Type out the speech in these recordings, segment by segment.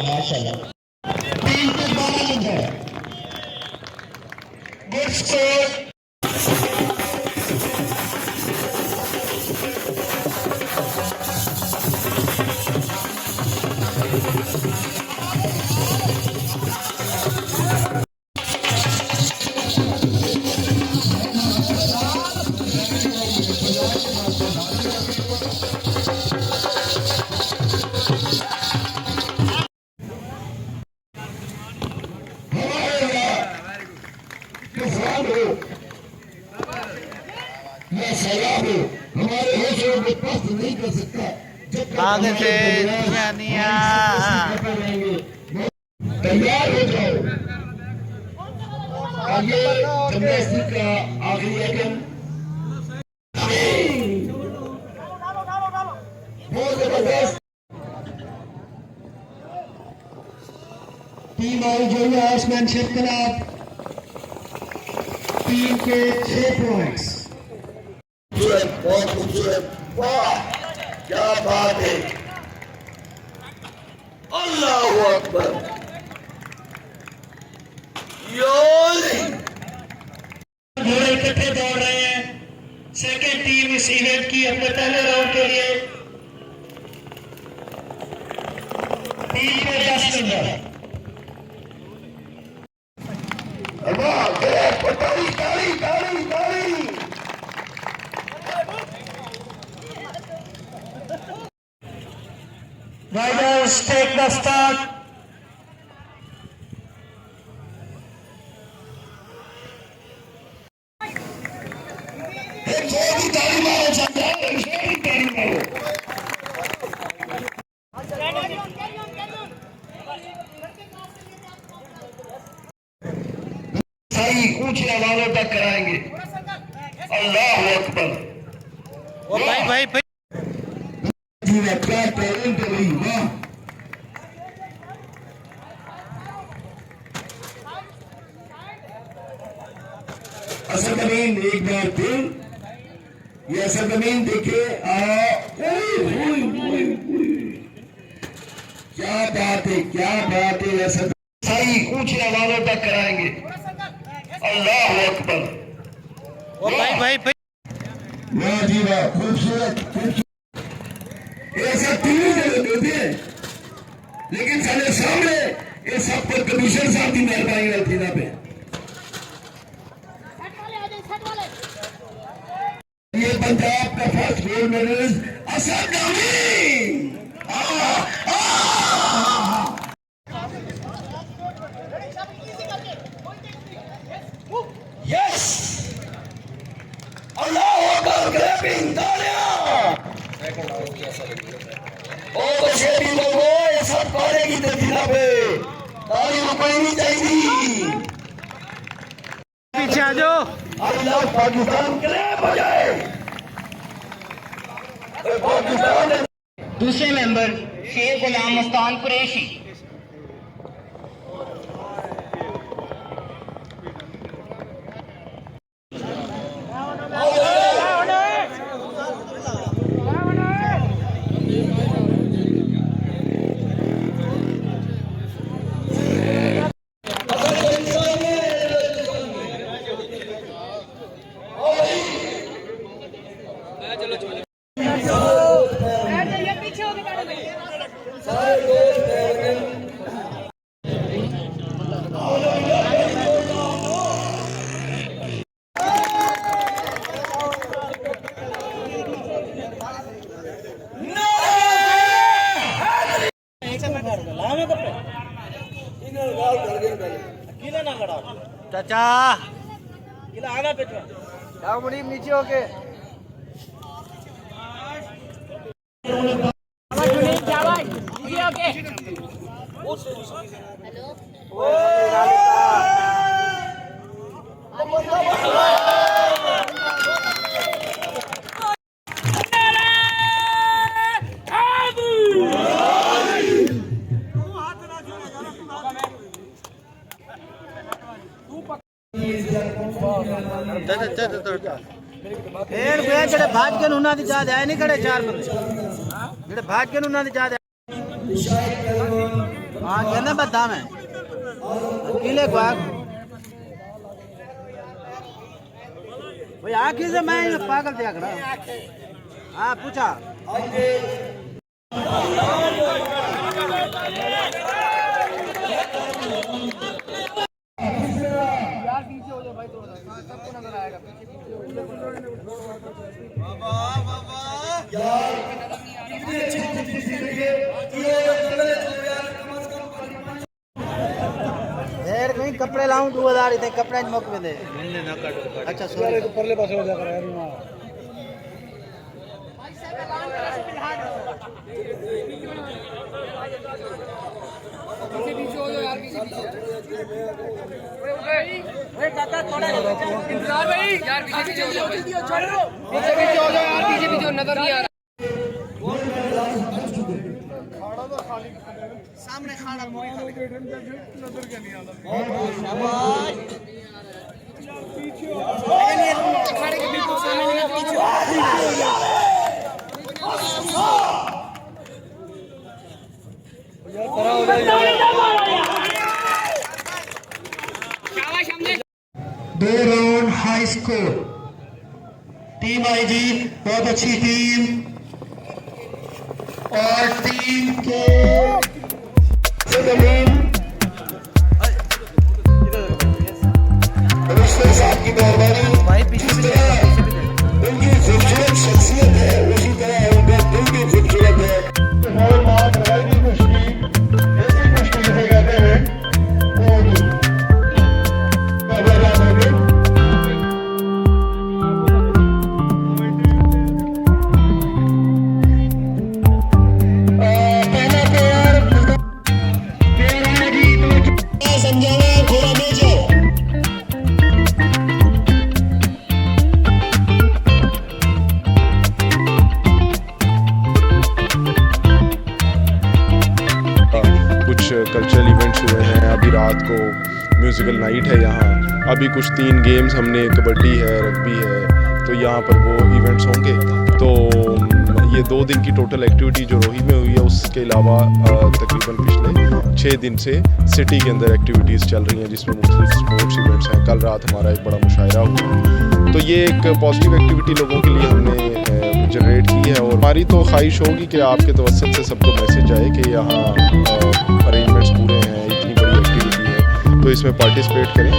माशाल्लाह 3 पे 12 number good score. आगे से दुनिया तैयार हो जाओ। आगे जिम्नास्टिक का आखिरी आइटम बहुत जबरदस्त टीम आई जो है हॉर्समैनशिप क्लब 3 के 6 पॉइंट्स। बहुत खूबसूरत, वाह क्या बात है, अल्लाहू अकबर। घोड़े इकट्ठे दौड़ रहे हैं। सेकेंड टीम इस इवेंट की अपने पहले राउंड के लिए 3 पे 10 नंबर। ताली ताली ताली ताली। Riders take the start. एक जोड़ी ताली मारो चाचा, एक जोड़ी ताली मारो। सही ऊंची आवाजों तक कराएंगे। अल्लाह अकबर। ओ भाई क्या टैलेंट है भाई, वाह। असरदमीन एक बार फिर ये असरदमीन देखे क्या बात है, क्या बात है। असर सही ऊंची आवाजों तक कराएंगे। अल्लाह अकबर। ओ भाई वाह जी वाह, खूबसूरत। ऐसा टीवी होते हैं लेकिन सारे सामने ये सब पर कमिश्नर साहब की मेहरबानी रहती ना पे। ये पंजाब का फर्स्ट गोल्ड मेडलिस्ट असरदमीन। यस अल्लाह अकबर। क्लैपिंग तालियां। ओ शेरी लोगों, ये सब पारे की तस्वीर पे ताली रुकनी चाहिए। पीछे आ जाओ। अल्लाह पाकिस्तान के लिए बजाए। पाकिस्तान दूसरे मेंबर शेख गुलाम मस्तान कुरैशी। चाचा आना पे मुड़ी नीचे होके हेलो फिर वे जेड़े भाज के उन्हां दी याद आए नहीं खड़े चार बंदे जेड़े भाज के उन्हां दी याद हां कहंदा मैं दाम है किले को भाई आखिर से मैं पागल दिया खड़ा हां पूछा यार पीछे हो जाओ भाई थोड़ा सबको नजर आएगा पीछे यार कहीं कपड़े लाऊं 2000 इतने कपड़े मौके पे दे अच्छा सॉरी तो परले पासे हो जा कर यार पीछे हो जाओ यार पीछे ओए काका थोड़ा इंतजार भाई यार पीछे हो जाओ पीछे हो जाओ यार पीछे नजर नहीं आ रहा सामने खाना मोरी खाली नजर क्या नहीं आ रहा शाबाश पीछे खाने के बिल्कुल सामने पीछे दो राउंड हाई स्कोर टीम आई जी बहुत अच्छी टीम और टीम के जमीन साहब की मेहरबानी उनकी खूबसूरत शख्सियत है उसी तरह उनका दिल भी खूबसूरत है कल्चरल इवेंट्स हुए हैं। अभी रात को म्यूज़िकल नाइट है यहाँ। अभी कुछ 3 गेम्स हमने कबड्डी है, रग्बी है, तो यहाँ पर वो इवेंट्स होंगे। तो ये 2 दिन की टोटल एक्टिविटी जो रोही में हुई है, उसके अलावा तकरीबन पिछले 6 दिन से सिटी के अंदर एक्टिविटीज़ चल रही हैं जिसमें मुख्तलिफ स्पोर्ट्स इवेंट्स हैं। कल रात हमारा एक बड़ा मुशायरा हुआ, तो ये एक पॉजिटिव एक्टिविटी लोगों के लिए हमने जनरेट की है। और हमारी तो ख्वाहिश होगी कि आपके तवज्जुह से सबको मैसेज आए कि यहाँ अरेंजमेंट्स पूरे हैं, इतनी बड़ी एक्टिविटी है, तो इसमें पार्टिसिपेट करें।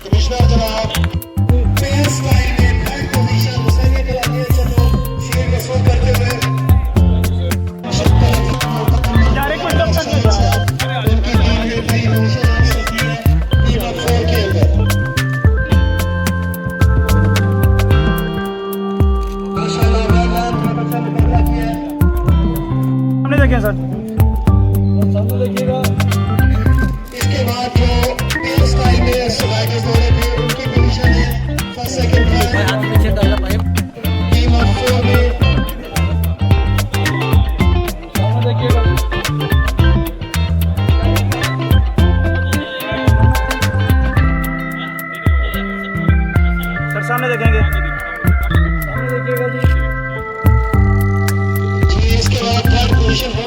कमिश्नर जनाब पेस लाइन में थर्ड पोजीशन मुसल्ले के लिए चलो शेर को शो करते हुए उनकी टीम ने पहली पोजीशन हासिल की है टीम ऑफ 4 के अंदर। माशाल्लाह बहुत बच्चा ने बदला किया है। हमने देखिए सर सामने देखिएगा। इसके बाद जो पेस लाइन में स्ट्राइकर्स दौड़े थे उनकी पोजीशन है first second third team of 4 में। सामने देखिएगा। कंपटीशन हो